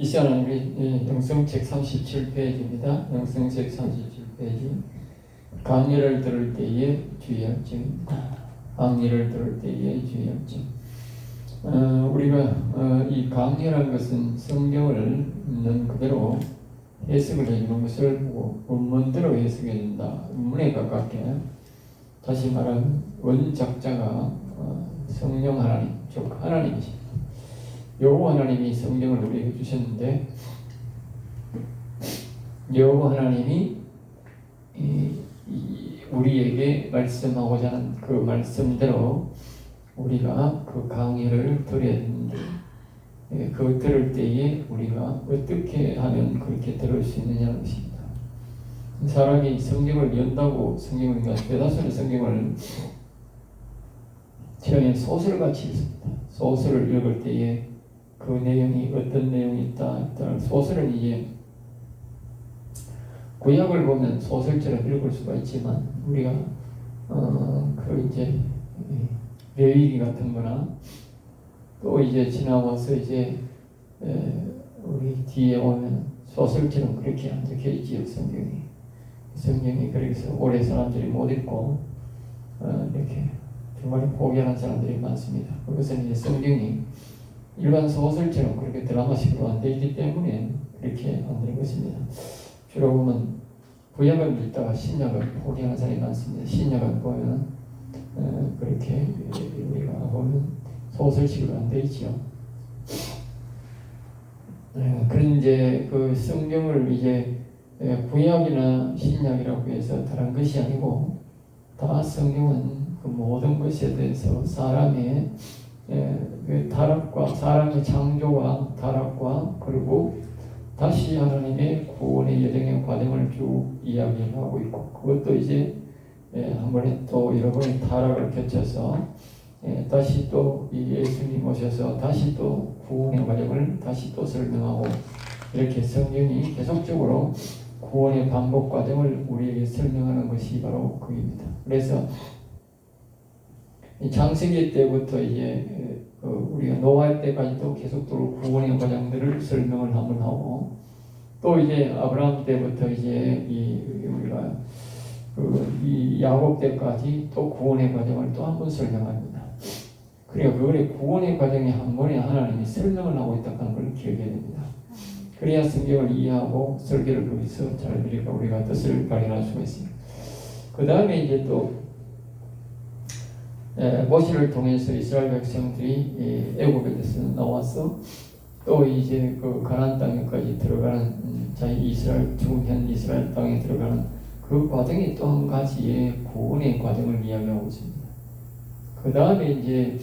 이 시간은 우리 영성책 37페이지입니다. 영성책 37페이지. 강의를 들을 때의 주의할 점입니다. 강의를 들을 때의 주의할 점. 우리가 이 강의라는 것은 성경을 있는 그대로 해석을 해주는 것을 보고 원문대로 해석해 준다. 원문에 가깝게. 다시 말하면 원작자가 성령 하나님, 즉 하나님이십니다. 여호와 하나님이 성경을 우리에게 주셨는데, 여호와 하나님이 우리에게 말씀하고자 하는 그 말씀대로 우리가 그 강의를 들어야 되는데, 그 들을 때에 우리가 어떻게 하면 그렇게 들을 수 있느냐는 것입니다. 사람이 성경을 연다고 성경을 대다수의 성경을 처음에 소설같이 읽습니다. 소설을 읽을 때에 그 내용이 어떤 내용이 있다. 소설은 이제 구약을 보면 소설처럼 읽을 수가 있지만 우리가 그 이제 레위기 같은 거나 또 이제 지나와서 이제 우리 뒤에 오면 소설처럼 그렇게 안 적혀 있지요. 성경이 그래서 오래 사람들이 못 읽고 이렇게 정말 포기하는 사람들이 많습니다. 그것은 이제 성경이 일반 소설처럼 그렇게 드라마식으로 안 되어 있기 때문에 그렇게 안 되는 것입니다. 주로 보면 구약을 읽다가 신약을 포기하는 사람이 많습니다. 신약을 보면 그렇게 우리가 보면 소설식으로 안 되어 있죠. 그런 이제 그 성경을 이제 구약이나 신약이라고 해서 다른 것이 아니고 다 성경은 그 모든 것에 대해서 사람의 그 타락과 사람의 창조와 타락과 그리고 다시 하나님의 구원의 여정의 과정을 쭉 이야기하고 있고, 그것도 이제 한 번에 또 여러분의 타락을 겹쳐서 다시 또 예수님 오셔서 다시 또 구원의 과정을 다시 또 설명하고, 이렇게 성경이 계속적으로 구원의 반복 과정을 우리에게 설명하는 것이 바로 그입니다. 그래서 창세기 때부터 이제 우리가 노아 때까지도 계속적으로 구원의 과정들을 설명을 한번 하고, 또 이제 아브라함 때부터 이제 우리가 이 야곱 때까지 또 구원의 과정을 또 한번 설명합니다. 그러니까 그거의 구원의 과정에 한 번에 하나님이 설명을 하고 있다는 걸 기억해야 됩니다. 그래야 성경을 이해하고 설교를 거기서 잘 우리가 뜻을 발견할 수가 있습니다. 그 다음에 이제 또 모세를 통해서 이스라엘 백성들이 애굽에서 나와서 또 이제 그 가나안 땅에까지 들어가는 이스라엘 현 이스라엘 땅에 들어가는 그 과정이 또 한 가지의 구원의 과정을 이야기하고 있습니다. 그 다음에 이제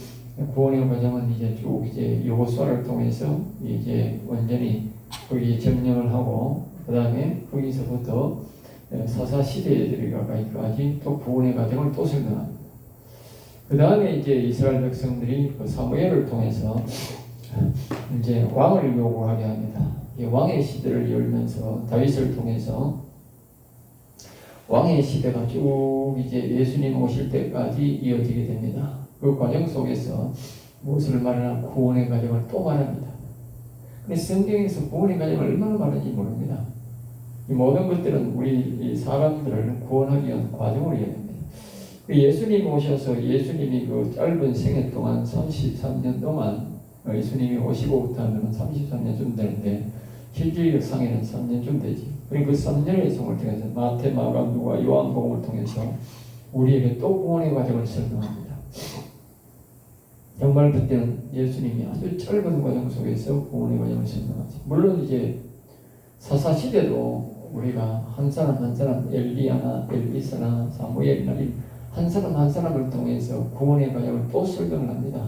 구원의 과정은 이제 쭉 이제 여호수아를 통해서 이제 완전히 거기 점령을 하고, 그 다음에 거기서부터 사사 시대에 들어가기까지 또 구원의 과정을 또 설명합니다. 그 다음에 이제 이스라엘 백성들이 그 사무엘을 통해서 이제 왕을 요구하게 합니다. 왕의 시대를 열면서 다윗을 통해서 왕의 시대가 쭉 이제 예수님 오실 때까지 이어지게 됩니다. 그 과정 속에서 무엇을 말하나 구원의 과정을 또 말합니다. 근데 성경에서 구원의 과정을 얼마나 말하는지 모릅니다. 이 모든 것들은 우리 사람들을 구원하기 위한 과정으로 이해됩니다. 예수님이 오셔서 예수님이 그 짧은 생애 동안 33년 동안 예수님이 오시고부터 하면 33년쯤 되는데 실질적 상에는 3년쯤 되지. 그리고 그 3년의 성을 통해서 마태, 마가, 누가, 요한복음을 통해서 우리에게 또 구원의 과정을 설명합니다. 정말 그때는 예수님이 아주 짧은 과정 속에서 구원의 과정을 설명하지. 물론 이제 사사시대도 우리가 한 사람 한 사람 엘리야나 엘리사나 사무엘이나 한 사람 한 사람을 통해서 구원의 과정을 또 설명을 합니다.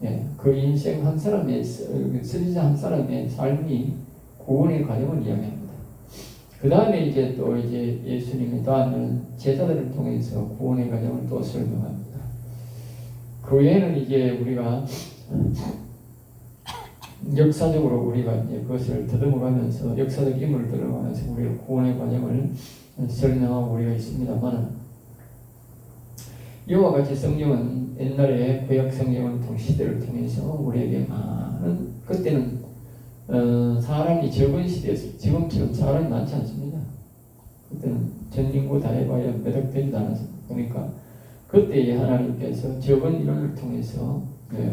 하나님. 그 인생 한 사람의 선지자 한 사람의 삶이 구원의 과정을 이야기합니다. 그 다음에 이제 또 이제 예수님이 다음은 제자들을 통해서 구원의 과정을 또 설명합니다. 그 외에는 이제 우리가 역사적으로 우리가 이제 그것을 더듬어가면서 역사적 인물을 들어가면서 우리가 구원의 과정을 설명하고 우리가 있습니다만, 이와 같이 성경은 옛날에 구약 성경을 시대를 통해서 우리에게 많은, 그때는 사람이 적은 시대에서 지금처럼 사람이 많지 않습니다. 그때는 전 인구 다 해봐야 몇 억 되지도 않았습니다. 그러니까 그때 하나님께서 적은 인원을 통해서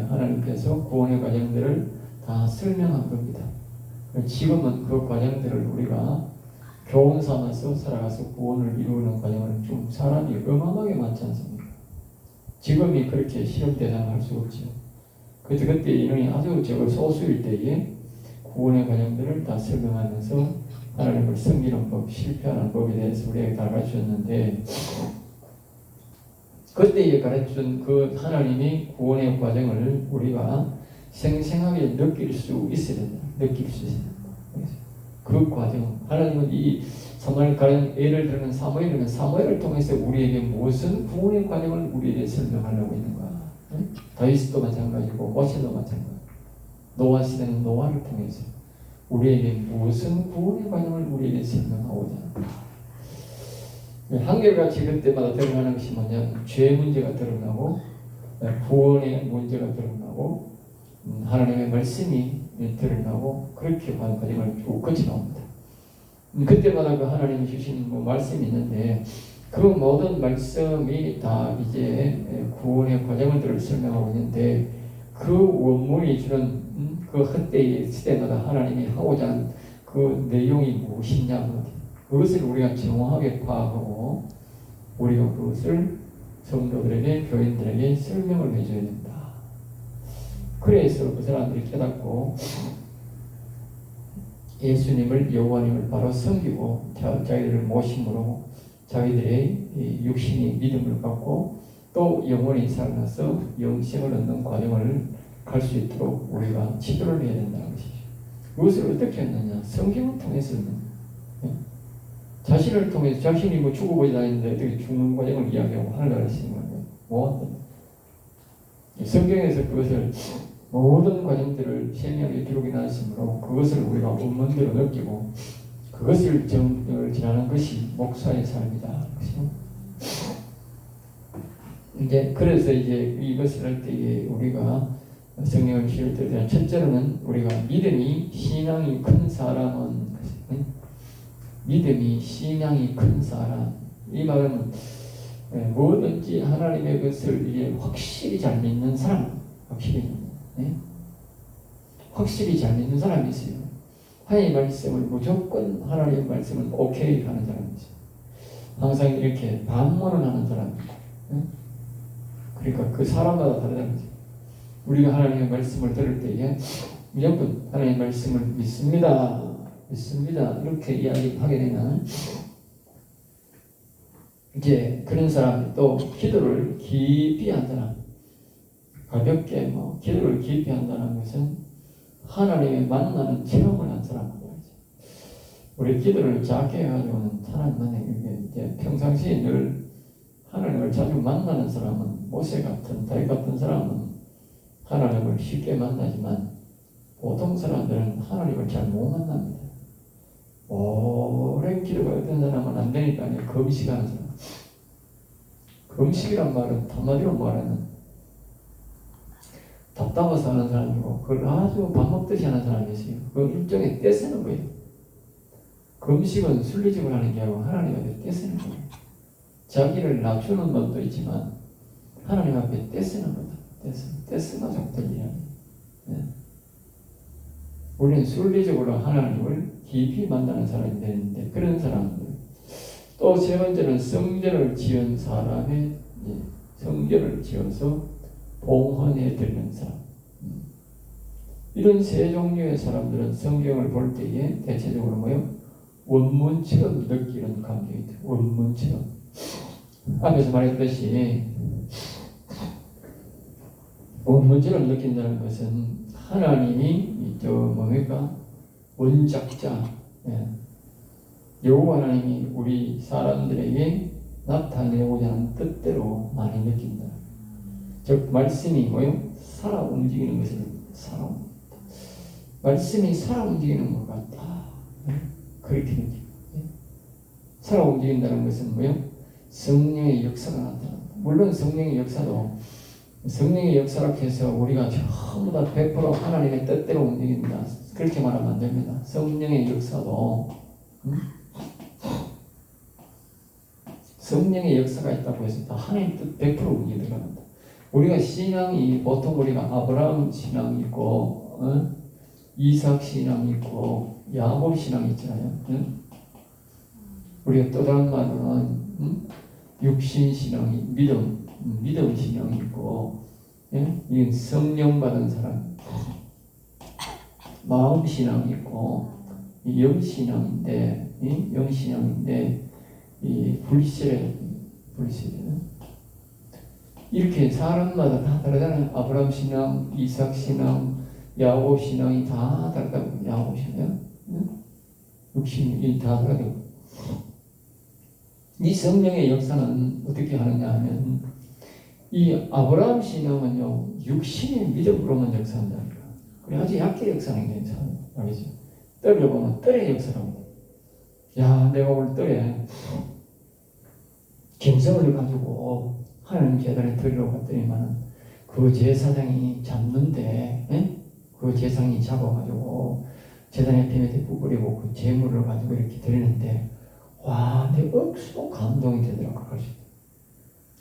하나님께서 구원의 과정들을 다 설명한 겁니다. 지금은 그 과정들을 우리가 교훈 삼아서 살아가서 구원을 이루는 과정을 좀 사람이 어마어마하게 많지 않습니까? 지금이 그렇게 시험 대상할 수 없죠. 그때 인원이 아주 적은 소수일 때에 구원의 과정들을 다 설명하면서 하나님을 섬기는 법, 실패하는 법에 대해서 우리에게 다 가르쳤는데, 그때에 가르쳐준 그 하나님이 구원의 과정을 우리가 생생하게 느낄 수 있어야 된다. 느낄 수 있어야 된다. 그 과정, 하나님은 이 사무엘 가령 예를 들면 사무엘을 통해서 우리에게 무슨 구원의 과정을 우리에게 설명하려고 있는 거야. 다윗도 마찬가지고 모세도 마찬가지고 노아 시대는 노아를 통해서 우리에게 무슨 구원의 과정을 우리에게 설명하고자 합니다. 한결같이 그때마다 드러나는 것이 뭐냐? 죄 문제가 드러나고 구원의 문제가 드러나고 하나님의 말씀이 드러나고 그렇게 과정을 쭉 거쳐 나옵니다. 그때마다 그 하나님이 주신 말씀이 있는데 그 모든 말씀이 다 이제 구원의 과정들을 설명하고 있는데 그 원문이 주는 그 헛되이 시대마다 하나님이 하고자 하는 그 내용이 무엇이냐, 그것을 우리가 정확하게 파악하고 우리가 그것을 성도들에게, 교인들에게 설명을 해줘야 된다. 그래서 그 사람들이 깨닫고 예수님을, 여호와님을 바로 섬기고 자기들을 모심으로 자기들의 육신이 믿음을 갖고 또 영혼이 살아나서 영생을 얻는 과정을 갈 수 있도록 우리가 지도를 해야 된다는 것이죠. 그것을 어떻게 했느냐? 성경을 통해서 자신을 통해서 자신이 죽어보지 않았는데 어떻게 죽는 과정을 이야기하고 하늘나라를 하시는 거예요. 뭐 성경에서 그것을 모든 과정들을 세밀하게 기록해 놨으므로 그것을 우리가 원문대로 느끼고 그것을 정을 지나는 것이 목사의 삶이다. 이제 그래서 이제 이것을 할 때에 우리가 성경을 기울 때 첫째로는 우리가 믿음이 신앙이 큰 사람은 믿음이 신앙이 큰 사람, 이 말은 뭐든지 하나님의 것을 이제 확실히 잘 믿는 사람, 확실히 잘 믿는 사람이 있어요. 하나님의 말씀을 무조건 하나님의 말씀은 오케이 하는 사람이 있어요. 항상 이렇게 반문을 하는 사람이 있고, 그러니까 그 사람마다 다르다는 거죠. 우리가 하나님의 말씀을 들을 때에 무조건 하나님의 말씀을 믿습니다 이렇게 이야기하게 되면 이제 그런 사람이 또 기도를 깊이 한다는, 가볍게 기도를 깊이 한다는 것은 하나님의 만나는 체험을 한 사람이죠. 우리 기도를 작게 해가지고는 하나님 만나는 이제 평상시에 늘 하나님을 자주 만나는 사람은 모세 같은 다윗 같은 사람은 하나님을 쉽게 만나지만 보통 사람들은 하나님을 잘 못 만납니다. 오랜 기도가 어떤 사람은 안 되니까 금식하는 사람. 금식이란 말은 한마디로 말하면 답답해서 하는 사람이고 그걸 아주 밥 먹듯이 하는 사람이 있어요. 그 일종의 떼쓰는 거예요. 금식은 순리적으로 하는 게 아니고 하나님 앞에 떼쓰는 거예요. 자기를 낮추는 것도 있지만 하나님 앞에 떼쓰는 거다. 떼쓰는 정도이야. 우리는 순리적으로 하나님을 깊이 만나는 사람이 되는데 그런 사람들. 또 세 번째는 성전을 지은 사람의 성전을 지어서 봉헌해 드리는 사람. 이런 세 종류의 사람들은 성경을 볼 때에 대체적으로 원문처럼 느끼는 감정이 있다. 원문처럼. 앞에서 말했듯이 원문처럼 느낀다는 것은 하나님이 원작자, 여호와 하나님이 우리 사람들에게 나타내고자 하는 뜻대로 많이 느낀다. 즉 말씀이 살아 움직이는 것을 살아 말씀이 살아 움직이는 것 같다. 그렇게 느끼고 살아 움직인다는 것은 성령의 역사가 나타난다. 물론 성령의 역사도 성령의 역사라고 해서 우리가 전부 다 100% 하나님의 뜻대로 움직입니다. 그렇게 말하면 안 됩니다. 성령의 역사도 성령의 역사가 있다고 해서 다 하나님 뜻 100% 움직이 들어간다. 우리가 신앙이 보통 우리가 아브라함 신앙이 있고 이삭 신앙이 있고 야곱 신앙이 있잖아요. 우리가 또 다른 말은 육신 신앙이 믿음 신앙이 있고 이 성령 받은 사람 마음 신앙이 있고 영 신앙인데 영 신앙인데 이 불실에 이렇게 사람마다 다 다르잖아요. 아브라함 신앙, 이삭 신앙, 야곱 신앙이 다 다르다고. 야곱 신앙, 육신이 다 다르다고. 이 성령의 역사는 어떻게 하느냐 하면 이 아브라함 신앙은요 육신의 믿음으로만 역사한다니까. 그래 아주 약게 역사하는 게 괜찮아요. 알겠죠? 뜰을 보면 뜰의 역사라고. 야 내가 오늘 뜰에 김성을 가지고 하나님 제단에 드리러 갔더니만 그 제사장이 잡는데 그 제사장이 잡아가지고 제단에 비매대 뿌리고 그 제물을 가지고 이렇게 드리는데 와 내 억수로 감동이 되더라고.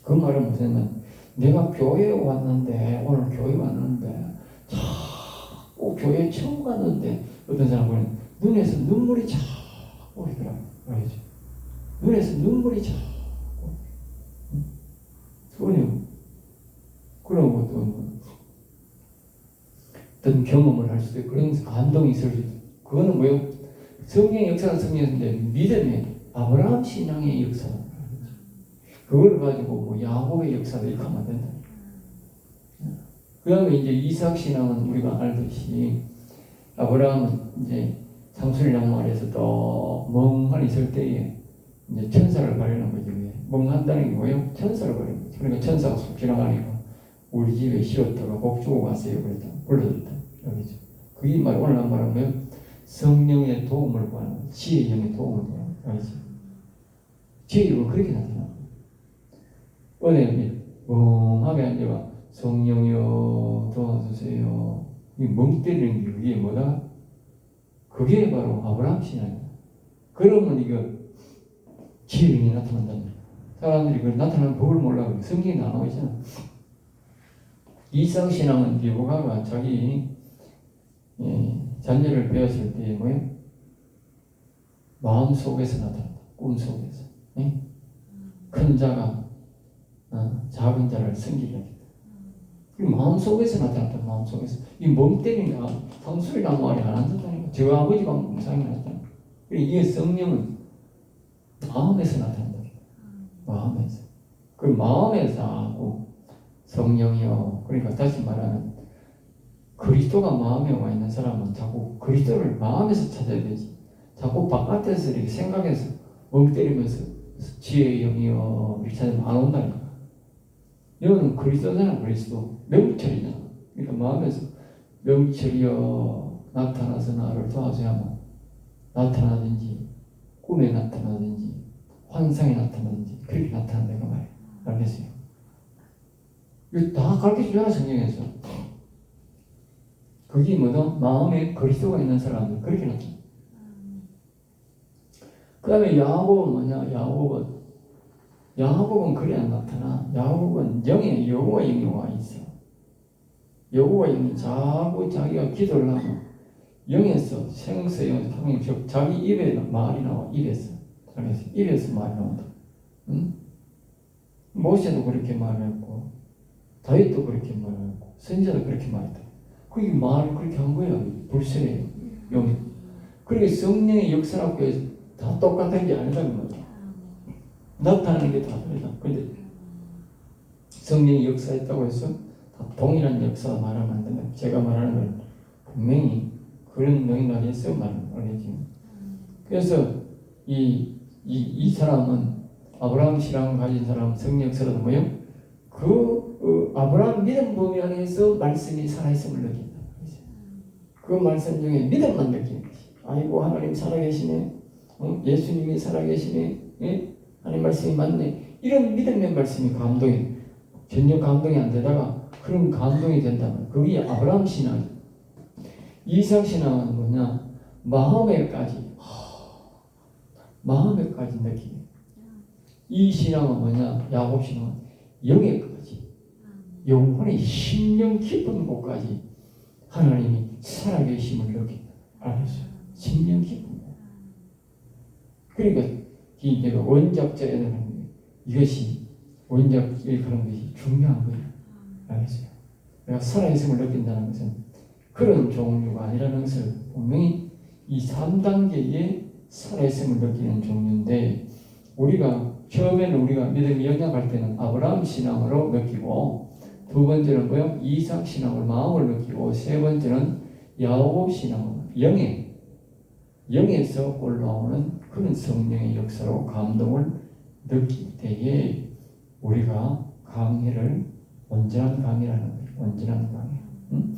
그 말은 무슨 내가 교회에 왔는데 오늘 교회 왔는데 자꾸 교회 처음 갔는데 어떤 사람은 눈에서 눈물이 자꾸 오더라고. 알겠죠? 눈에서 눈물이 자꾸 그런 것도 어떤 경험을 할 수도 있고 그런 감동이 있을 수도 있고 그거는 뭐예요? 성령의 역사는 성령인데 믿음의 아브라함 신앙의 역사 그걸 가지고 뭐 야곱의 역사를 이렇게 하면 안 된다. 그 다음에 이제 이삭 신앙은 우리가 알듯이 아브라함은 이제 상수리나무 아래에서 또 멍하니 있을 때에 이제 천사를 바라는 거죠. 멍한다는 게 뭐예요? 천사를 바라는 거죠. 그러니까 천사가 속 지나가니까 우리 집에 쉬었다가 복 주고 왔어요. 그랬다. 불러줬다. 여기죠. 그게 말 오늘 한 말은 뭐예요? 성령의 도움을 구하는 지혜의 영의 도움을 구하는 거죠. 지혜의 영은 그렇게 나타나. 은혜 멍하게 앉아가 성령이여 도와주세요. 이 멍 때리는 게 그게 뭐다? 그게 바로 아브라함 신앙이야. 그러면 이거 지혜의 영이 나타난다. 사람들이 그 나타나는 법을 몰라요. 성경에 나와 있잖아. 이삭 신앙은 리브가가 자기 자녀를 배웠을 때 뭐예요? 마음 속에서 나타난다. 꿈 속에서. 큰 자가 작은 자를 섬기게 하겠다. 마음 속에서 나타났다. 마음 속에서. 이 몸 때리니까 상수리 나무 아래 안 앉았다니까. 저 아버지가 몽상이 나타나. 이게 성령은 마음에서 나타난다. 마음에서. 그 마음에서 하고 성령이요. 그러니까 다시 말하면 그리스도가 마음에 와 있는 사람은 자꾸 그리스도를 마음에서 찾아야 되지. 자꾸 바깥에서 이렇게 생각해서 멍 때리면서 지혜의 영이요. 이렇게 찾으면 안 온다니까. 여기는 그리스도잖아. 그리스도. 명철이잖아. 그러니까 마음에서 명철이요. 나타나서 나를 도와줘야만 나타나든지 꿈에 나타나든지 환상에 나타나든지 그렇게 나타난다고 말이에요. 알겠어요? 이거 다 가르쳐주잖아. 성경에서. 그게 뭐다? 마음에 그리스도가 있는 사람들 그렇게 나타나. 그 다음에 야곱은 뭐냐? 야곱은 그래 안 나타나. 야곱은 영에 여호와 영이 와 있어. 여호와 영이 자꾸 자기가 기도를 하면 영에서 생수의 영이 자기 입에 말이 나와. 입에서 말이 나온다. 응? 모세도 그렇게 말했고 다윗도 그렇게 말했고 선지자도 그렇게 말했다. 그게 말을 그렇게 한 거야. 불신의 영이. 그러니까 성령의 역사라고 해서 다 똑같은 게 아니라는 거죠. 나타나는 게 다 다르다. 그런데 성령의 역사했다고 해서 다 동일한 역사가 말하면 안 된다. 제가 말하는 건 분명히 그런 맥락에서 말하는 거겠지. 그래서 이 사람은 아브라함 신앙을 가진 사람 성령 역사는 뭐예요? 아브라함 믿음 범위 안에서 말씀이 살아있음을 느낀다. 그 말씀 중에 믿음만 느끼는 것이. 아이고 하나님 살아계시네. 예수님이 살아계시네. 하나님 말씀이 맞네. 이런 믿음의 말씀이 감동이 전혀 감동이 안 되다가 그런 감동이 된다면 그게 아브라함 신앙이에요. 이삭 신앙은 뭐냐? 마음에까지 느끼게. 이 신앙은 뭐냐? 야곱 신앙은 영에까지, 영혼의 심령 깊은 곳까지 하나님이 살아계심을 느낀다. 알겠어요? 심령 깊은 곳. 그러니까 이게 원작자에는 이것이 원작에 그런 것이 중요한 거예요. 알겠어요? 내가 살아있음을 느낀다는 것은 그런 종류가 아니라는 것을 분명히 이 3단계의 살아있음을 느끼는 종류인데, 우리가 처음에는 우리가 믿음이 영향할 때는 아브라함 신앙으로 느끼고, 두 번째는 뭐요? 이삭 신앙을 마음을 느끼고, 세 번째는 야곱 신앙을 영에서 올라오는 그런 성령의 역사로 감동을 느낄 때에 우리가 강해를 온전한 강이라는 거예요. 온전한 강해. 응?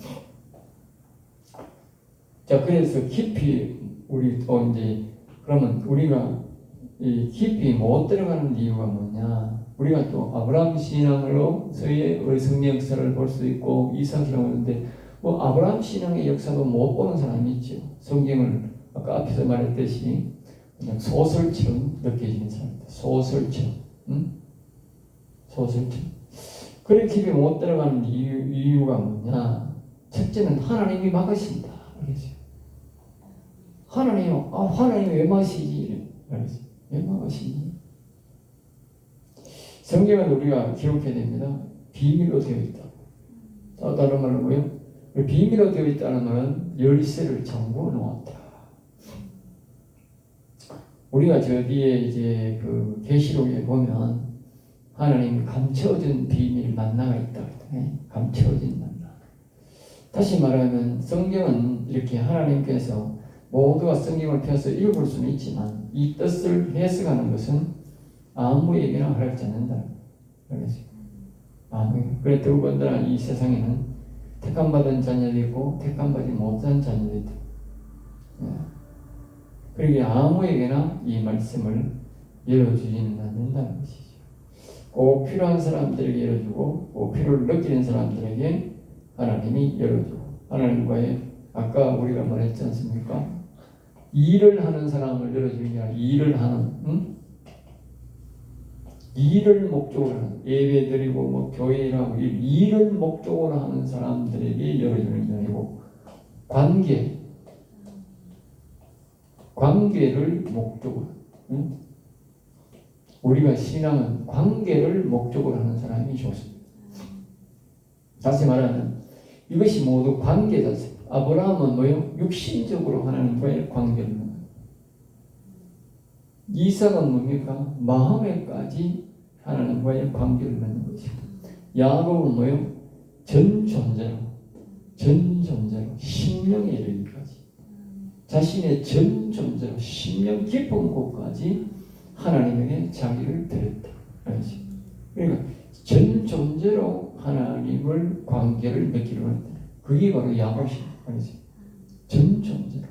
자, 그래서 깊이 우리 또 이제 그러면 우리가 이 깊이 못 들어가는 이유가 뭐냐? 우리가 또 아브라함 신앙으로서의 성령 역사를 볼 수 있고 이삭 신앙을 보는데, 뭐 아브라함 신앙의 역사도 못 보는 사람이 있죠. 성경을 아까 앞에서 말했듯이 그냥 소설처럼 느껴지는 사람들, 소설처럼, 응? 소설처럼. 그렇게 깊이 못 들어가는 이유가 뭐냐? 첫째는 하나님이 막으신다. 알겠어요? 하나님이 왜 막으시지? 알겠어요? 왜 막으시지? 성경은 우리가 기록해야 됩니다. 비밀로 되어 있다. 다른 말로 뭐예요? 비밀로 되어 있다는 말은 열쇠를 잠궈 놓았다. 우리가 저기에 이제 그 계시록에 보면 하나님이 감춰진 비밀 만나가 있다. 감춰진 만나. 다시 말하면 성경은 이렇게 하나님께서 모두가 성경을 펴서 읽을 수는 있지만 이 뜻을 해석하는 것은 아무에게나 허락지 않는다. 알겠어요? 아무에게. 그래 더군다나 이 세상에는 택함받은 자녀도 있고 택함받지 못한 자녀도 있다. 그러기에 아무에게나 이 말씀을 열어주지는 않는다는 것이죠. 꼭 필요한 사람들에게 열어주고 꼭 필요를 느끼는 사람들에게 하나님이 열어주고, 하나님과의 아까 우리가 말했지 않습니까? 일을 하는 사람을 열어주는 게 아니라 일을 하는, 일을 목적으로 하는, 예배 드리고 뭐 교회 일하고 일을 목적으로 하는 사람들에게 열어주는 게 아니고 관계를 목적으로, 우리가 신앙은 관계를 목적으로 하는 사람이 좋습니다. 다시 말하면 이것이 모두 관계자세. 아브라함은 뭐요? 육신적으로 하나님과의 관계를 하는. 이삭은 뭡니까? 마음에까지 하나님과의 관계를 맺는 것이고, 야곱은 뭐요? 전 존재로 심령에 이르기까지, 자신의 전 존재로 심령 깊은 곳까지 하나님에게 자기를 드렸다. 그러니까 전 존재로 하나님을 관계를 맺기로 했다. 그게 바로 야곱이죠. 전 존재로.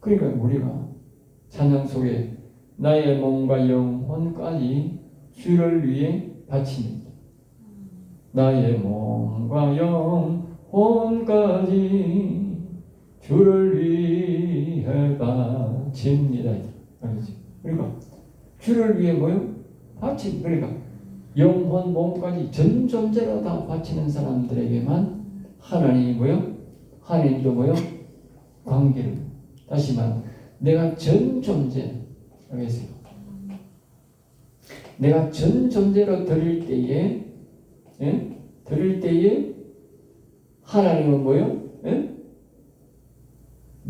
그러니까 우리가 찬양 속에 나의 몸과 영혼까지 주를 위해 바칩니다. 나의 몸과 영혼까지 주를 위해 바칩니다. 그러니까 주를 위해 뭐요? 바칩. 그러니까 영혼, 몸까지 전 존재로 다 바치는 사람들에게만 하나님이 뭐요? 하나님도 뭐요? 관계를. 다시 말하면 내가 전 존재, 알겠어요? 내가 전 존재로 드릴 때에 하나님은 뭐요?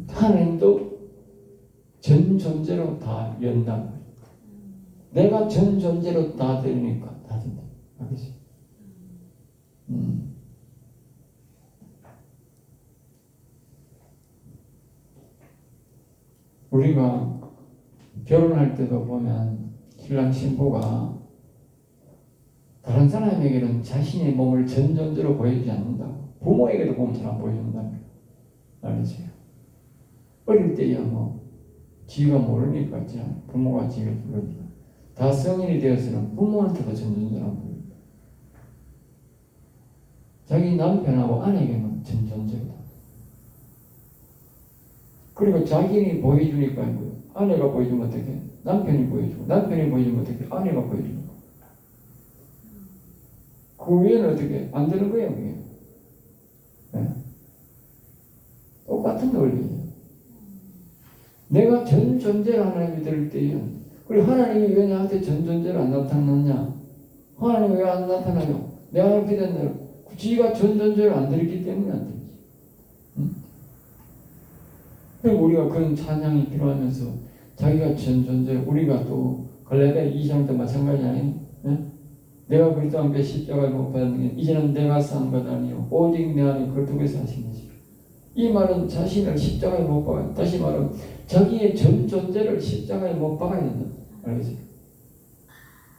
하나님도 전 존재로 다 연단. 내가 전 존재로 다 드리니까 다 된다. 알겠어요? 우리가 결혼할 때도 보면 신랑 신부가 다른 사람에게는 자신의 몸을 전 존재로 보여주지 않는다고. 부모에게도 보면 잘 안 보여준답니다. 알겠어요? 어릴 때야 뭐 지가 모르니까 있잖아. 부모가 지가 모르니까. 다 성인이 되어서는 부모한테도 전 존재로 안 보여요. 자기 남편하고 아내에게만 전전제거든. 그리고 자기는 보여주니까 아내가 보여주면 어떻게? 남편이 보여주고, 남편이 보여주면 어떻게? 아내가 보여주고. 그 위에는 어떻게? 안 되는 거예요, 그게. 네? 똑같은 논리예요. 내가 전 존재를 하나님이 들을 때에는, 그리고 하나님이 왜 나한테 전 존재를 안 나타났냐? 하나님이 왜 안 나타나요? 내가 그렇게 된 대로 지가 전 존재를 안 들었기 때문에 안 되지. 응? 그리고 우리가 그런 찬양이 필요하면서 자기가 전 존재, 우리가 또 갈라디아 2장 때 마찬가지 아니에요? 응? 내가 그리스도 함께 십자가에 못 박힌 게 이제는 내가 산 것 아니요 오직 내 안에 그리스도께서 하신 것이라. 이 말은 자신을 십자가에 못 박아요. 다시 말하면 자기의 전 존재를 십자가에 못 박아야 된다. 알겠어요?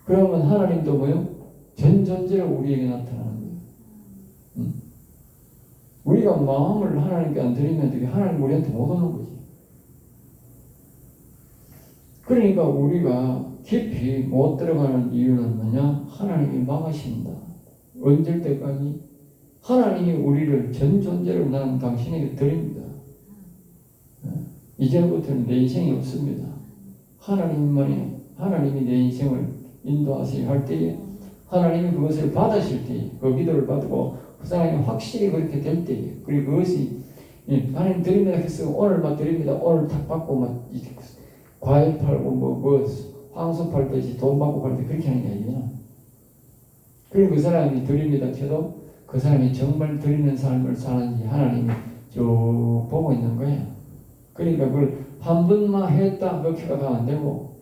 그러면 하나님도 뭐요? 전 존재를 우리에게 나타나는 거예요. 응? 우리가 마음을 하나님께 안 드리면 되게 하나님 우리한테 못 오는 거지. 그러니까 우리가 깊이 못 들어가는 이유는 뭐냐? 하나님이 막으신다. 언제 때까지? 하나님이 우리를 전 존재로 나는 당신에게 드립니다. 이제부터는 내 인생이 없습니다. 하나님이 내 인생을 인도하시려 할 때에 하나님이 그것을 받으실 때에 그 기도를 받고 그 사람이 확실히 그렇게 될 때에 그리고 그것이 하나님 드립니다 해서 오늘 막 드립니다. 오늘 탁 받고 막 과일 팔고 뭐 황소 팔듯이 돈 받고 팔 때 그렇게 하는 게 아니야. 그리고 그 사람이 드립니다 해도 그 사람이 정말 드리는 삶을 사는지 하나님이 쭉 보고 있는 거야. 그러니까 그걸 한 번만 했다 그렇게가 가면 안 되고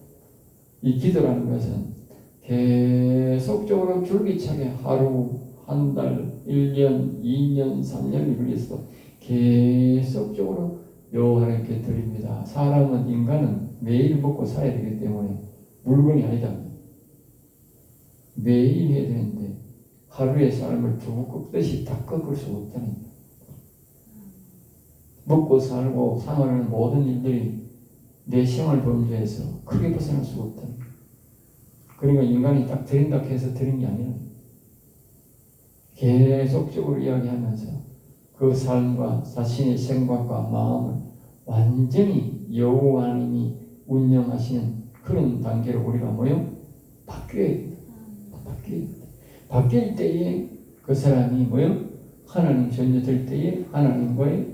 이 기도라는 것은 계속적으로 줄기차게 하루, 한 달, 1년, 2년, 3년이 걸렸어. 계속적으로 하나님께 드립니다. 사람은 인간은 매일 먹고 살아야 되기 때문에 물건이 아니다. 매일 해야 되는데 하루의 삶을 두고 꺾듯이 다 꺾을 수 없다는 거예요. 먹고 살고 생활하는 모든 일들이 내 생활 범주에서 크게 벗어날 수가 없다는 거예요. 그러니까 인간이 딱 드린다 해서 드린 게 아니라 계속적으로 이야기하면서 그 삶과 자신의 생각과 마음을 완전히 여호와 하나님이 운영하시는 그런 단계로 우리가 바뀌어야 됩니다. 바뀔 때에 그 사람이 하나님 전혀될 때에 하나님과의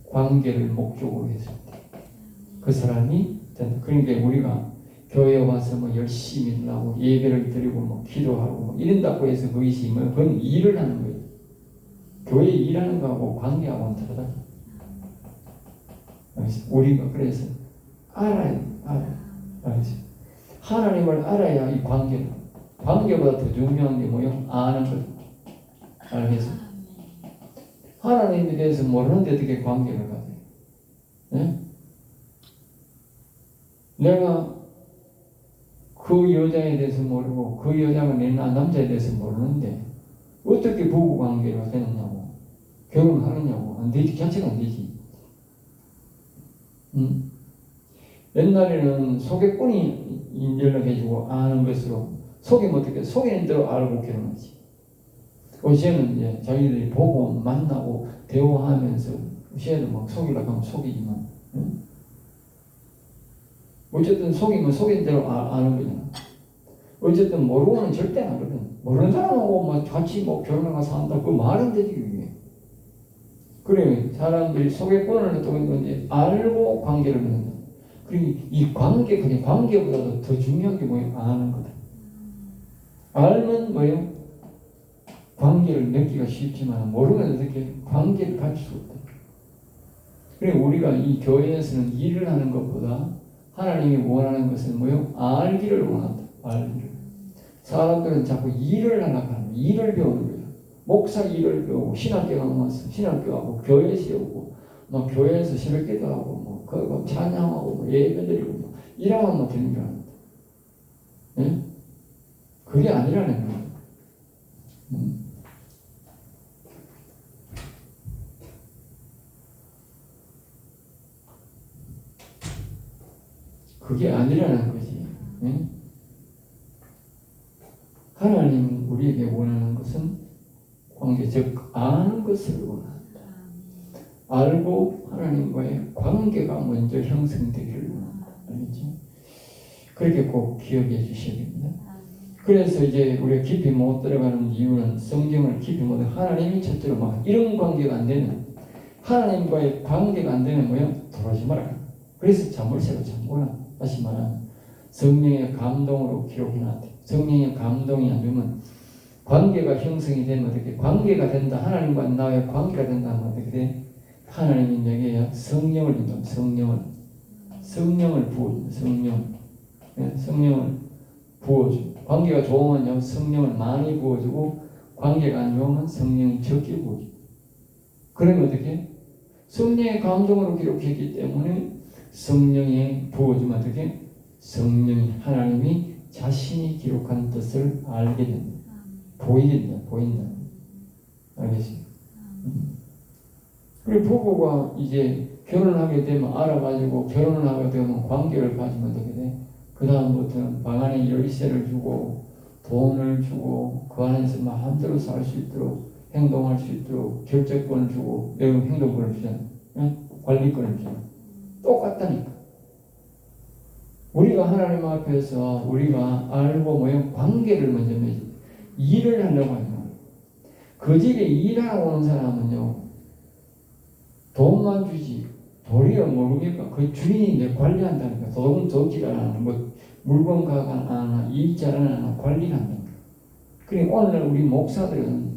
관계를 목적으로 했을 때 그 사람이 된다. 그러니까 우리가 교회에 와서 열심히 일하고 예배를 드리고 기도하고 이런다고 해서 그것이 그건 일을 하는 거예요. 교회 일하는 거하고 관계하고는 다르다. 우리가 그래서 알아요. 하나님을 알아야 이 관계보다 더 중요한 게 아는 것. 알겠어? 하나님에 대해서 모르는데 어떻게 관계를 가져요? 네? 내가 그 여자에 대해서 모르고 그 여자가 내 남자에 대해서 모르는데 어떻게 부부 관계가 되느냐고 결혼하느냐고 안 되지. 자체가 안 되지. 옛날에는 소개꾼이 연락해주고 아는 것으로 속이면 어떻게 속이는 대로 알고 결혼하지. 어제는 이제 자기들이 보고 만나고 대화하면서 어제도 속이려고 하면 속이지만 어쨌든 속이면 속인 대로 아는 거잖아. 어쨌든 모르고는 절대 안 하거든. 모르는 사람하고 같이 결혼하고 산다. 그 말이 안 되지, 그게. 그래, 사람들이 소개권을 또 이제 알고 관계를 맺는다. 그리고 이 관계보다도 더 중요한 게 아는 거다. 알면 관계를 맺기가 쉽지만 모르면 어떻게 관계를 가질 수 없다. 그래, 우리가 이 교회에서는 일을 하는 것보다 하나님이 원하는 것은 알기를 원한다. 알기를. 사람들은 자꾸 일을 하려고 하는 거야. 일을 배우는 거야. 목사 일을 배우고 신학교 가서 신학교 하고 교회 세우고 교회에서 새벽기도 하고 그 찬양하고 예배드리고 이러면 되는 줄 아는데. 네? 그게 아니라는 거야. 그게 아니라는 거지. 네? 하나님 우리에게 원하는 것은 관계 돼. 즉 아는 것을 원한다. 알고 하나님과의 관계가 먼저 형성되기를 원한다. 알겠지? 그렇게 꼭 기억해 주셔야 됩니다. 그래서 이제 우리가 깊이 못 들어가는 이유는 성경을 깊이 못 하나님이 첫째로 막 이런 관계가 안 되는 하나님과의 관계가 안 되는 거예요. 들어오지 마라. 그래서 자물쇠로 잠궈라. 다시 말하면 성령의 감동으로 기록해놨대. 성령의 감동이 안 되면 관계가 형성이 되면 어떻게 관계가 된다. 하나님과 나의 관계가 된다 하면 어떻게 돼? 하나님이 내게 성령을 준다. 성령을 부어준다. 성령을 부어주고 관계가 좋으면 성령을 많이 부어주고 관계가 안 좋으면 성령이 적게 부어주고 그러면 어떻게? 성령의 감동으로 기록했기 때문에 성령이 부어주면 어떻게? 성령이 하나님이 자신이 기록한 뜻을 알게 된다. 보인다. 알겠어요? 그리고 부부가 이제 결혼을 하게 되면 알아가지고 결혼을 하게 되면 관계를 가지면 어떻게 돼? 그 다음부터는 방 안에 열쇠를 주고 돈을 주고 그 안에서 마음대로 살 수 있도록 행동할 수 있도록 결정권을 주고 행동권을 주잖아. 관리권을 주잖아. 똑같다니까. 우리가 하나님 앞에서 우리가 알고 모여 관계를 먼저 맺어 일을 하려고 하는 거예요. 그 집에 일하러 오는 사람은요 돈만 주지 도리어 모릅니까? 그 주인이 내 관리한다니까. 도둑은 도둑질 안 하나, 뭐 물건 가가 안 하나, 일잘 안 하나, 관리를 한다니까. 그러니까 오늘날 우리 목사들은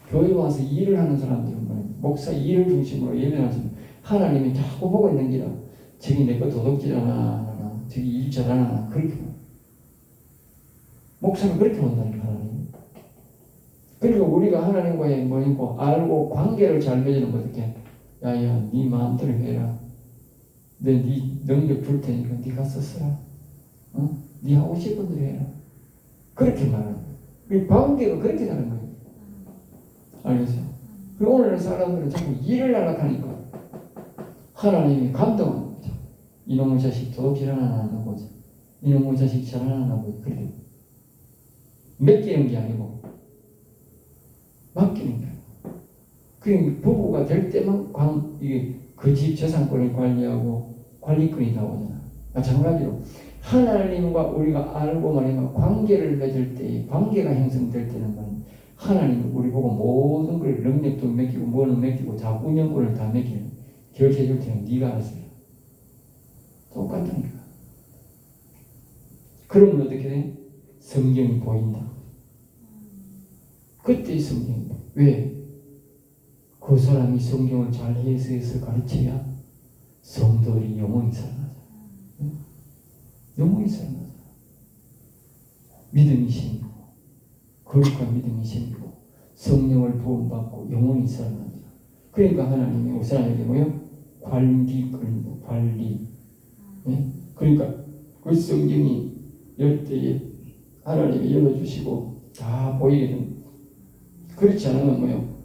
교회 와서 일을 하는 사람들은 말이에요. 목사 일을 중심으로 예배하시면 하나님이 자꾸 보고 있는 기라. 저기 내 거 도둑질 안 하나, 저기 일 잘 안 하나, 그렇게 목사는 그렇게 본다니까 하나님. 그리고 우리가 하나님과의 뭐이고 알고 관계를 잘 맺는 거 어떻게? 야야, 네 마음대로 해라. 네 능력 줄 테니까 네 가서 써라. 네 하고 싶은 대로 해라. 그렇게 말하는 거예요. 이 관계가 그렇게 되는 거예요. 알겠어요? 그리고 오늘 사람들은 자꾸 일을 하려고 하니까 하나님이 감동하는 거죠. 이놈의 자식 도둑질 하나 안 하고 이놈의 자식 잘 하나 하고 그래요. 맡기는 게 아니고 맡기는 게 아니고 그 부부가 될 때만 그 집 재산권을 관리하고 관리권이 나오잖아. 마찬가지로 하나님과 우리가 알고 말하면 관계를 맺을 때 관계가 형성될 때는 말이야. 하나님은 우리 보고 모든 걸 능력도 맡기고 뭐는 맡기고 자 운영권을 다 맡기는 결제해 줄 테니 네가 알아서 해. 똑같다니까. 그러면 어떻게 돼? 성경이 보인다. 그때 성경이 보인다. 왜? 그 사람이 성경을 잘 해석해서 가르쳐야 성도들이 영원히 살아나자. 영원히 살아나자. 믿음이 생기고 거룩한 믿음이 생기고 성령을 부음받고 영원히 살아나자. 그러니까 하나님이 그 사람에게 뭐요? 관리. 네? 그러니까 그 성경이 열 때에 하나님이 열어주시고 다 보이게 됩니다. 그렇지 않으면 뭐요?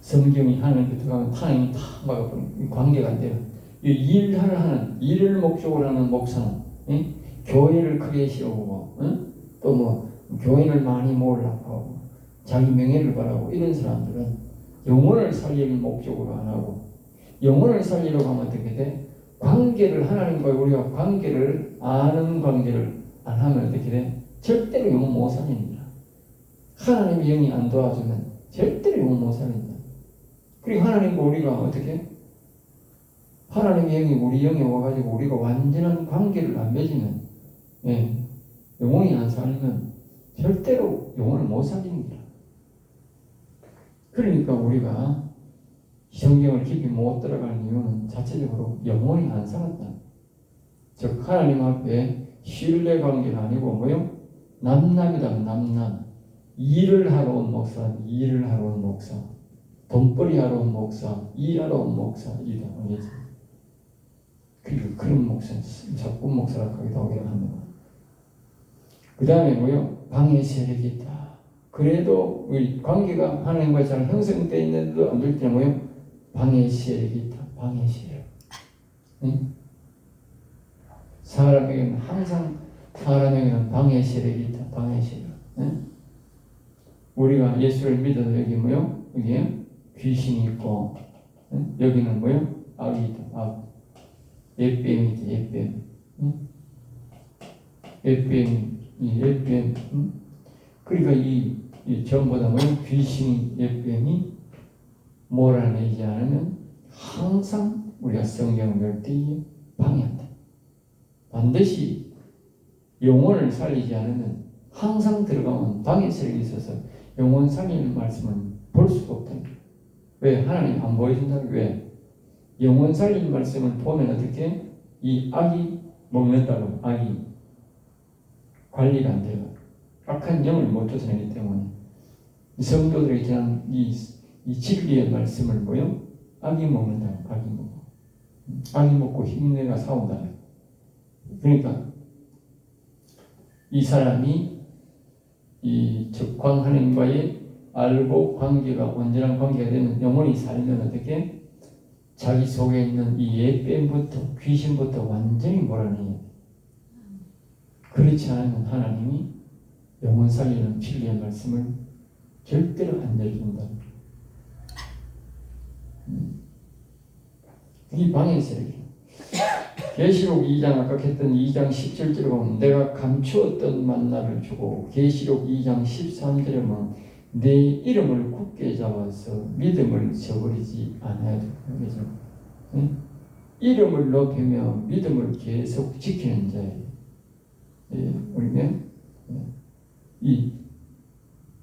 성경이 하나님께 들어가면 타임이 다 막아버리는 관계가 안 돼요. 일을 목적으로 하는 목사는 교회를 크게 세우고 또 뭐 교인을 많이 모으려고 하고 자기 명예를 바라고 이런 사람들은 영혼을 살리는 목적으로 안 하고 영혼을 살리려고 하면 어떻게 돼? 관계를 하나님과 우리가 관계를 아는 관계를 안 하면 어떻게 돼? 절대로 영혼 못 살립니다. 하나님의 영이 안 도와주면 절대로 영혼 못 살립니다. 그리고 하나님과 우리가 어떻게? 하나님의 영이 우리 영에 와가지고 우리가 완전한 관계를 안 맺으면 영혼이 안 살면 절대로 영혼을 못 살립니다. 그러니까 우리가 성경을 깊이 못 들어가는 이유는 자체적으로 영혼이 안 살았다. 즉 하나님 앞에 신뢰 관계가 아니고 뭐요? 남남이다. 남남. 일을 하러 온 목사, 돈벌이 하러 온 목사, 일하러 온 목사이다. 그리고 그런 목사는 자꾸 목사라고 하기도 합니다. 그 다음에 뭐요? 방해 세력이 있다. 그래도 우리 관계가 하나님과 잘 형성되어 있는데도 안 될 때는 뭐요? 방해 세력이 있다. 방해 세력. 사람에게는 항상 방해 세력이 있다. 방해 세력. 우리가 예수를 믿어도 여기 뭐요? 여기에 귀신이 있고, 여기는 뭐요? 악이 있다. 악. 예뱀이지, 예뱀. 예뱀. 그러니까 이 전부 다 뭐요? 귀신이, 예뱀이 몰아내지 않으면 항상 우리가 성경을 열띠 방해한다. 반드시 영혼을 살리지 않으면 항상 들어가면 방해설이 있어서 영혼 살리는 말씀을 볼 수가 없다. 왜? 하나님 안 보여준다. 왜? 영혼 살리는 말씀을 보면 어떻게? 이 악이 먹는다고. 악이 관리가 안 돼요. 악한 영을 못 쫓아내기 때문에 성도들에게 그냥 이 진리의 말씀을 뭐요? 악이 먹는다고. 악이 먹고. 악이 먹고 흉내가 사온다. 그러니까 이 사람이 이 적광 하나님과의 알고 관계가 온전한 관계가 되면 영혼이 살면 어떻게? 자기 속에 있는 이 예뱀부터 귀신부터 완전히 몰아내요. 그렇지 않으면 하나님이 영혼 살리는 진리의 말씀을 절대로 안 열어준다. 그게 방해설이에요. 계시록 2장 아까 했던 2장 17절에 보면 내가 감추었던 만나를 주고 계시록 2장 13절에 보면 내 이름을 굳게 잡아서 믿음을 저버리지 않아야 돼. 그래서 이름을 높이며 믿음을 계속 지키는 자예요. 우리는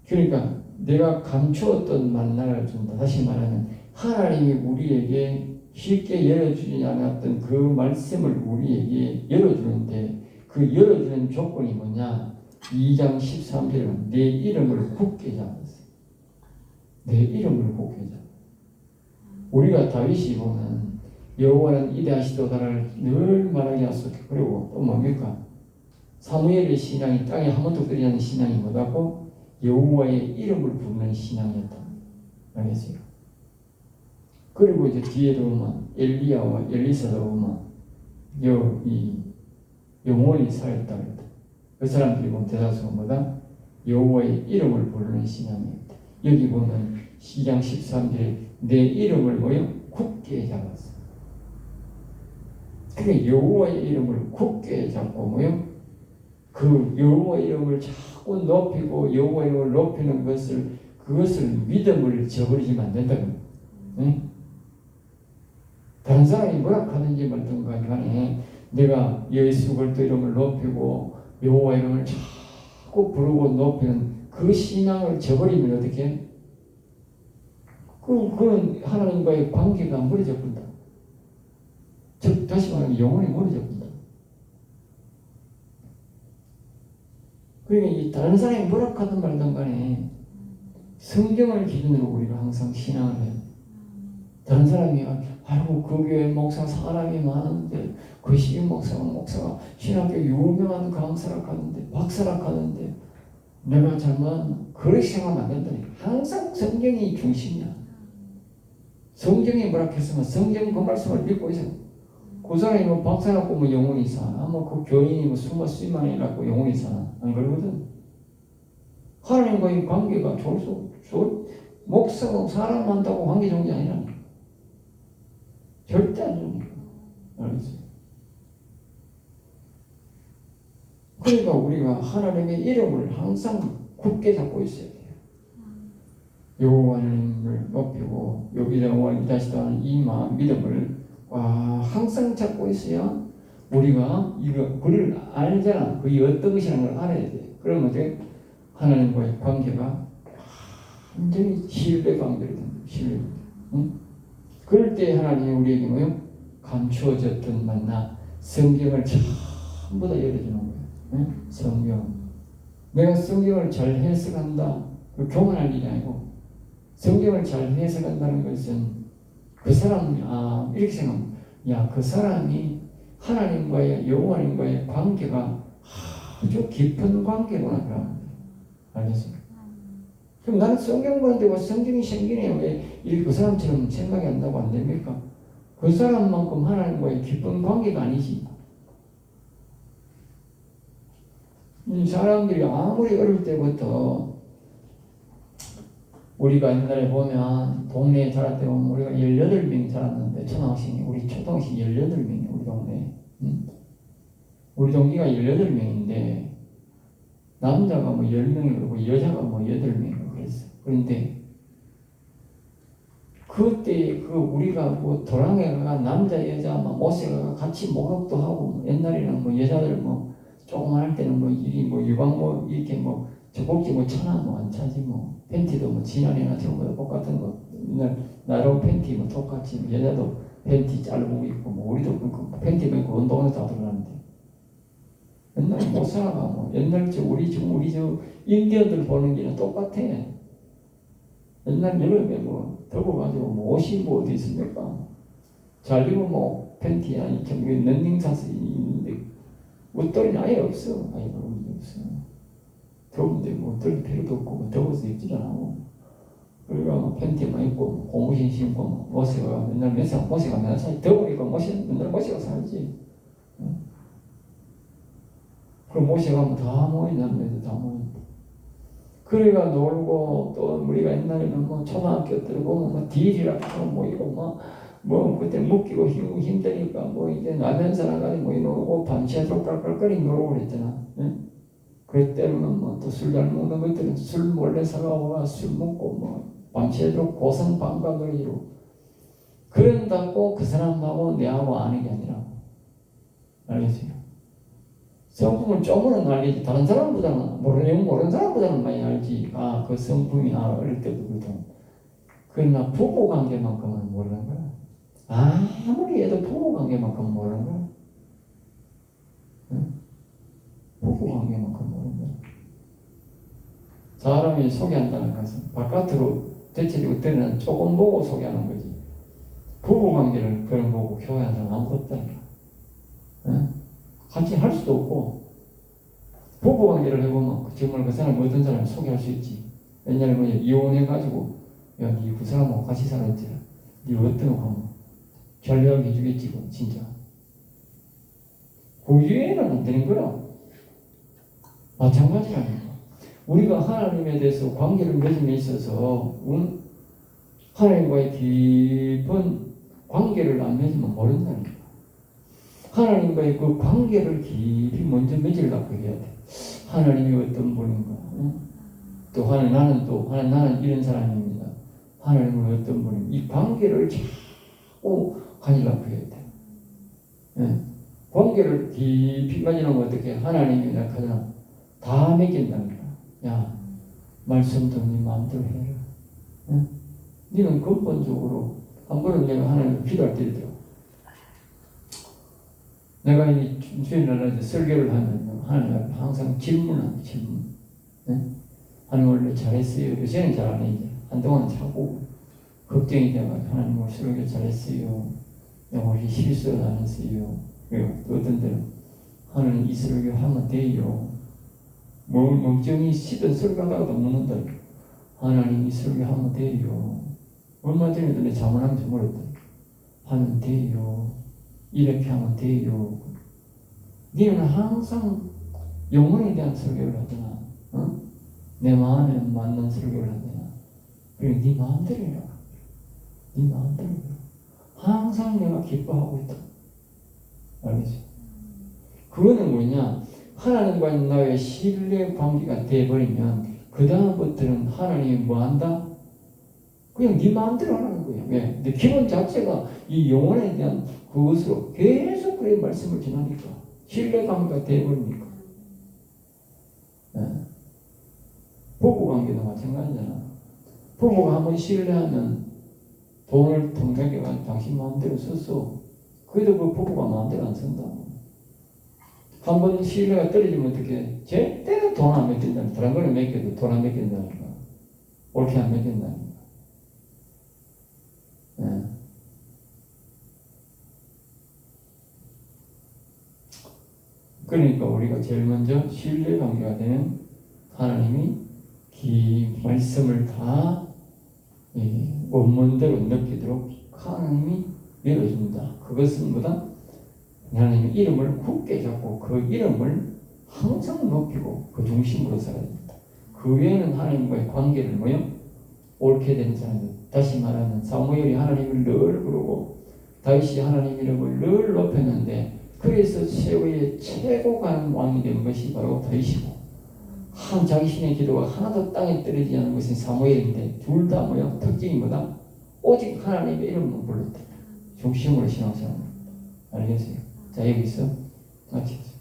그러니까 내가 감추었던 만나를 준다. 다시 말하면 하나님이 우리에게 쉽게 열어주지 않았던 그 말씀을 우리에게 열어주는데 그 열어주는 조건이 뭐냐? 2장 13절은 내 이름을 굳게 잡았어. 내 이름을 굳게 잡아. 우리가 다윗이 보면 여호와는 이대하시도다를 늘 말하게 하소서. 그리고 또 뭡니까? 사무엘의 신앙이 땅에 한 번도 들이지 않는 신앙이 뭐다고? 여호와의 이름을 부르는 신앙이었다. 알겠어요? 그리고 이제 뒤에도 보면 엘리야와 엘리사도 보면 이 영혼이 살았다 그랬다. 그 사람들이 보면 대다수가 뭐다? 여호와의 이름을 부르는 신앙이었다. 여기 보면 시장 13절에 내 이름을 뭐요? 굳게 잡았어. 그러니까 여호와의 이름을 굳게 잡고 뭐요? 그 여호와의 이름을 자꾸 높이고 여호와의 이름을 높이는 그것을 믿음을 저버리지면 안 된다. 응? 다른 사람이 뭐라 하든지 말든가 간에 내가 예수 그리스도 이름을 높이고 여호와 이름을 자꾸 부르고 높이는 그 신앙을 저버리면 어떻게? 그건 하나님과의 관계가 무너져 본다. 즉 다시 말하면 영혼이 무너져 본다. 그러니까 이 다른 사람이 뭐라 하든 말든 간에 성경을 기준으로 우리가 항상 신앙을 해요. 다른 사람이 아이고 그 교회 목사 사람이 많은데 그 시인 목사가 신학교 유명한 강사라 하는데 박사라 하는데 내가 잘못 그렇게 생각하면 안 된다니. 항상 성경이 중심이야. 성경이 뭐라 했으면 성경 그 말씀을 믿고 있어. 그 사람이 뭐 박사라고 뭐 영혼이 사나 뭐 그 교인이 뭐 수만이라고 영혼이 사나 안 그러거든. 하나님과의 관계가 목사가 사람 많다고 관계 좋은 게 아니라 절대 안 좋으니까. 알겠어요? 그러니까 우리가 하나님의 이름을 항상 굳게 잡고 있어야 돼요. 여호와를 높이고 여기다가 다시 하는 이 마음 믿음을 항상 잡고 있어야 우리가 그를 알잖아. 그게 어떤 것이라는 걸 알아야 돼. 그러면 어떻게 하나님과의 관계가 완전히 신뢰 관계가 됩니다. 신뢰. 응? 그럴 때 하나님이 우리에게 뭐요? 감추어졌던 만나 성경을 전부 다 열어주는 거예요. 응? 성경. 내가 성경을 잘 해석한다. 그 교만할 일이 아니고 성경을 잘 해석한다는 것은 그 사람이 이렇게 생각합니다. 그 사람이 하나님과의 여호와님과의 관계가 아주 깊은 관계구나. 그러면 알겠습니까? 그럼 나는 성경 보는데 왜 성경이 생기네요? 왜 이렇게 그 사람처럼 생각이 안 나고 안 됩니까? 그 사람만큼 하나님과의 깊은 관계가 아니지. 이 사람들이 아무리 어릴 때부터 우리가 옛날에 보면 동네에 자랄 때 보면 우리가 18명이 자랐는데 초등학생이 우리 초등학생 18명이 우리 동네에 우리 동기가 18명인데 남자가 뭐 10명이 그러고 여자가 뭐 8명이고 그랬어. 그런데 그때 그 우리가 뭐 도랑에가 남자 여자 막 모세가 같이 목욕도 하고 옛날에는 뭐 여자들 뭐 조그만 할 때는 뭐 일이 뭐 유방 뭐 이렇게 뭐 저복지 뭐 천하 뭐 안 차지 뭐 팬티도 뭐 지난해나 저거보다 똑같은 거 옛날 나로 팬티 뭐 똑같이 뭐 여자도 팬티 짧고 입고 뭐 우리도 그 팬티 입고 운동을 다 들어가는데 옛날 못 살아가 뭐 옛날 저 우리 저 인디언들 보는 게는 똑같아. 옛날 여름에 뭐 더워가지고 뭐 옷이 뭐 어디 있습니까? 잘 입으면 뭐 팬티 아니 좀 런닝샷이 있는데 옷걸이는 아예 없어. 아예 없어. 더운데 뭐 옷들 필요도 없고 뭐 더워서 입질 않고 그러니까 팬티만 입고 고무신 신고 모세가 맨날 모세가 맨날 살지 더우니까 맨날 모세가 살지. 그 모세가 뭐 다 모인 남자들 다 모인. 그래가 놀고 또 우리가 옛날에는 뭐 초등학교 들고 뭐 딜이라고 뭐 이거 뭐 그때 묶이고 힘드니까 뭐 이제 나면 살아가지고 뭐 이러고 밤새도록 깔깔거리 놀고 그랬잖아. 응? 그때는 뭐 또 술 잘 먹는 것들은 술 몰래 사가고 술 먹고 뭐 밤새도록 고성방가거리로 그런다고 그 사람하고 내하고 아는 게 아니라 알겠어요? 성품을 쪼무는 알겠지. 다른 사람보다는 모르는 사람보다는 많이 알지. 아, 그 성품이 어릴 때도 그렇다. 그러나 부부 관계만큼은 모르는 거야. 아무리 해도 부부 관계만큼은 모르는 거야. 응? 부부 관계만큼 모르는 거야. 사람이 소개한다는 것은 바깥으로 대체적으로 드러나는 조금 보고 소개하는 거지. 부부 관계를 그런 보고 교회하는 사람 아무것도 없다니까. 응? 같이 할 수도 없고 부부 관계를 해보면 정말 그 사람 어떤 사람을 소개할 수 있지. 옛날에 뭐 이혼해가지고 야, 니 그 사람하고 같이 살았지. 니 어떤 거 하면 잘 이야기해 주겠지, 뭐, 진짜. 그 이외에는 안 되는 거라. 마찬가지라니까. 우리가 하나님에 대해서 관계를 맺음에 있어서 하나님과의 깊은 관계를 안 맺으면 모른다니까. 하나님과의 그 관계를 깊이 먼저 맺으려고 해야 돼. 하나님이 어떤 분인가? 응? 또 나는 이런 사람입니다. 하나님은 어떤 분인가? 이 관계를 자꾸 가지려고 해야 돼. 응? 관계를 깊이 가지려면 어떻게? 하나님이 나타나 다 맺긴다니까. 야, 말씀도 네 마음대로 해라. 응? 너는 근본적으로 한 번은 내가 하나님을 기도할 때 있더라고. 내가 이 주일날 설교를 하면 하나님 앞에 항상 질문하는 질문. 네? 하나님 원래 잘했어요. 요새는 잘 안 해. 이제 한동안 자꾸 걱정이 돼가지고 하나님 오늘 설교 잘했어요. 혹시 실수를 안 했어요. 그리고 어떤 때는 하나님 이 설교 하면 돼요. 뭐 멍청이 시든 설교하다가도 묻는다. 하나님 이 설교 하면 돼요. 얼마 전에도 내 자문하면서 물었다. 하면 돼요. 이렇게 하면 돼요. 너는 항상 영혼에 대한 설교를 하잖아. 어? 내 마음에 맞는 설교를 하잖아. 그리고 네 마음대로 해라. 네 마음대로 해라. 항상 내가 기뻐하고 있다. 알겠지? 그거는 뭐냐? 하나님과 나의 신뢰 관계가 되어버리면 그 다음부터는 하나님이 뭐한다? 그냥 네 마음대로 하라는 거예요. 왜? 근데 기본 자체가 이 영혼에 대한 그것으로 계속 그의 말씀을 전하니까 신뢰관계가 되어버리니까. 네. 부부관계도 마찬가지잖아. 부부가 한번 신뢰하면 돈을 통장에 당신 마음대로 썼어. 그래도 그 부부가 마음대로 안 쓴다. 한번 신뢰가 떨어지면 어떻게? 절대로 돈 안 맡긴다니까. 다른 거는 맡겨도 돈 안 맡긴다니까. 옳게 안 맡긴다니까. 네. 그러니까 우리가 제일 먼저 신뢰관계가 되는 하나님이 긴 말씀을 다 원문대로 느끼도록 하나님이 열어준다. 그것은 뭐다? 하나님의 이름을 굳게 잡고 그 이름을 항상 높이고 그 중심으로 살아야 된다. 그 외에는 하나님과의 관계를 뭐요? 옳게 된 사람들. 다시 말하면 사무엘이 하나님을 늘 부르고 다윗이 하나님 이름을 늘 높였는데 그래서 최후의 최고 가는 왕이 된 것이 바로 다윗이고 한 자기 신의 기도가 하나도 땅에 떨어지지 않은 것은 사무엘인데 둘 다 뭐야? 특징이 뭐다? 오직 하나님의 이름만 불렀다. 중심으로 신앙생활. 알겠어요? 자 여기서 마치겠습니다.